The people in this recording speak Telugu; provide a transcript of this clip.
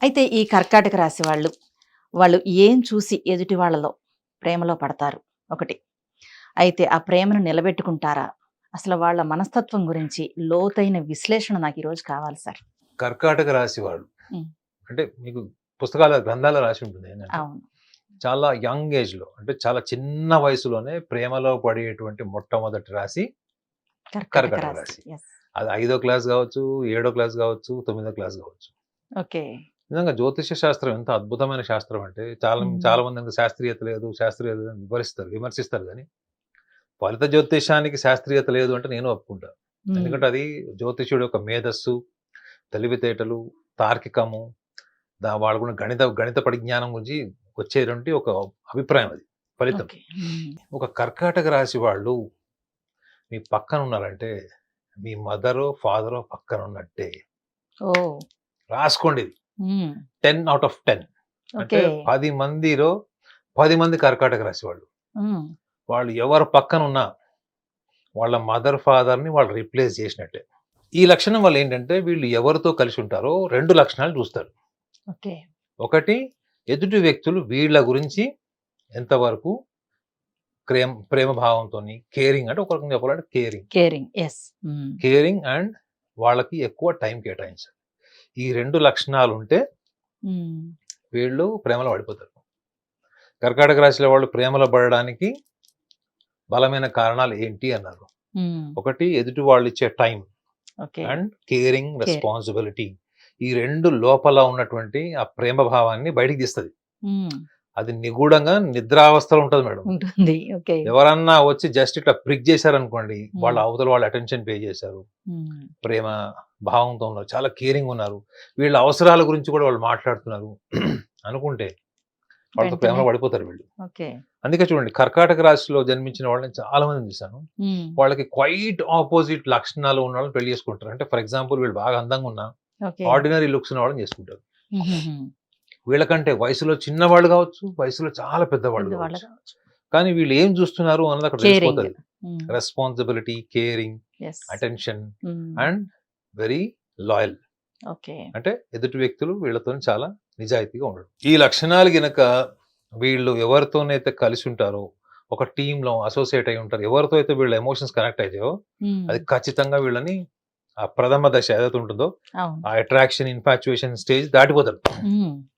అయితే ఈ కర్కాటక రాశి వాళ్ళు ఏం చూసి ఎదుటి వాళ్ళలో ప్రేమలో పడతారు ఒకటి. అయితే ఆ ప్రేమను నిలబెట్టుకుంటారా? అసలు వాళ్ళ మనస్తత్వం గురించి లోతైన విశ్లేషణ నాకు ఈరోజు కావాలి సార్. కర్కాటక రాశి వాళ్ళు హ్మ్. అంటే మీకు పుస్తకాల గ్రంథాల్లో రాసి ఉంటుంది ఏంటంటే అవును. చాలా యంగ్ ఏజ్ లో అంటే చాలా చిన్న వయసులోనే ప్రేమలో పడేటువంటి మొట్టమొదటి రాశి కర్కాటక కర్కాటక రాశి. రాశి. యెస్. అది 5వ క్లాస్ కావచ్చు, 7వ క్లాస్ కావచ్చు, 9వ క్లాస్ కావచ్చు. ఓకే. నిజంగా జ్యోతిష శాస్త్రం ఎంత అద్భుతమైన శాస్త్రం అంటే చాలా హ్మ్. చాలా మంది ఇంకా శాస్త్రీయత లేదు అని విమర్శిస్తారు కానీ ఫలిత జ్యోతిషానికి శాస్త్రీయత లేదు అంటే నేను ఒప్పుకుంటాను. హ్మ్. ఎందుకంటే అది జ్యోతిష్యుడు యొక్క మేధస్సు, తెలివితేటలు, తార్కికము, వాడుకున్న గణిత గణిత పరిజ్ఞానం గురించి వచ్చేటువంటి ఒక అభిప్రాయం అది. ఫలితం. ఓకే. హ్మ్. ఒక కర్కాటక రాశి వాళ్ళు మీ పక్కన ఉన్నారంటే, మీ మదరో, ఫాదరో పక్కన ఉన్నట్టే. ఓహ్! రాసుకోండి ఇది. హ్మ్. 10 ఔట్ ఆఫ్ 10. అంటే ఓకే. 10 మందిలో 10 మంది కర్కాటక రాశి వాళ్ళు. హ్మ్. వాళ్ళు ఎవరు పక్కనున్నా వాళ్ళ మదర్, ఫాదర్‌ని వాళ్ళు రీప్లేస్ చేసినట్టే. ఈ లక్షణం వల్ల ఏంటంటే వీళ్ళు ఎవరితో కలిసి ఉంటారో 2 లక్షణాలు చూస్తారు. ఓకే. ఒకటి, ఎదుటి వ్యక్తులు వీళ్ళ గురించి ఎంతవరకు ప్రేమ భావంతోని కేరింగ్ అంటే ఒక రకంగా చెప్పాలంటే కేరింగ్. కేరింగ్. యెస్. హ్మ్. కేరింగ్ అండ్ వాళ్ళకి ఎక్కువ టైం కేటాయించాలి. ఈ 2 లక్షణాలుంటే హ్మ్. వీళ్ళు ప్రేమలో పడిపోతారు. కర్కాటక రాశిలో వాళ్ళు ప్రేమలో పడడానికి బలమైన కారణాలు ఏంటి అన్నారు. హ్మ్. ఒకటి, ఎదుటి వాళ్ళు ఇచ్చే time okay. And caring, care. Responsibility. ఈ 2 లోపల ఉన్నటువంటి ఆ ప్రేమ భావాన్ని బయటికి తీస్తది. హ్మ్. అది నిగూఢంగా నిద్రావస్థలో ఉంటది మేడం. ఉంటుంది. ఓకే. ఎవరన్నా వచ్చి జస్ట్ ఇట్లా ప్రిక్ చేశారనుకోండి, వాళ్ళ హ్మ్. అవతల వాళ్ళు అటెన్షన్ పే చేశారు. హ్మ్. ప్రేమ భావంతో ఉన్నారు. చాలా కేరింగ్ ఉన్నారు. వీళ్ళ అవసరాల గురించి కూడా వాళ్ళు మాట్లాడుతున్నారు అనుకుంటే వాళ్ళతో వెంటనే ప్రేమలో పడిపోతారు వీళ్ళు. ఓకే. అందుకే చూడండి, కర్కాటక రాశిలో జన్మించిన వాళ్ళని చాలా మందిని చూశాను. హ్మ్. వాళ్ళకి క్వైట్ ఆపోజిట్ లక్షణాలు ఉన్న వాళ్ళని పెళ్లి చేసుకుంటారు. అంటే ఫర్ ఎగ్జాంపుల్ వీళ్ళు బాగా అందంగా ఉన్నా, ఓకే. ఆర్డినరీ లుక్స్ ఉన్న వాళ్ళని చేసుకుంటారు. హుహుహు. వీళ్ళకంటే వయసులో చిన్నవాళ్ళు కావచ్చు, వయసులో చాలా పెద్దవాళ్ళు పెద్దవాళ్ళు కావచ్చు. కావచ్చు. కానీ వీళ్ళు ఏం చూస్తున్నారు అన్నది అక్కడ కేరింగ్. తెలిసిపోతది. హ్మ్. Responsibility, caring, yes. అటెన్షన్ హ్మ్. And very loyal. ఓకే. అంటే ఎదుటి వ్యక్తులు వీళ్ళతోని చాలా నిజాయితీగా ఉండడం. ఈ లక్షణాలు గినక వీళ్ళు ఎవరితోనైతే కలిసి ఉంటారో, ఒక టీమ్‌లో అసోసియేట్ అయ్యి ఉంటారు. ఎవరితో అయితే వీళ్ళ ఎమోషన్స్ కనెక్ట్ అయితాయో, హ్మ్. అది ఖచ్చితంగా వీళ్ళని ఆ ప్రథమ దశ ఏదైతే ఉంటుందో, అవును. ఆ అట్రాక్షన్, ఇన్ఫాచ్యుయేషన్ స్టేజ్ దాటిపోతారు. హ్మ్.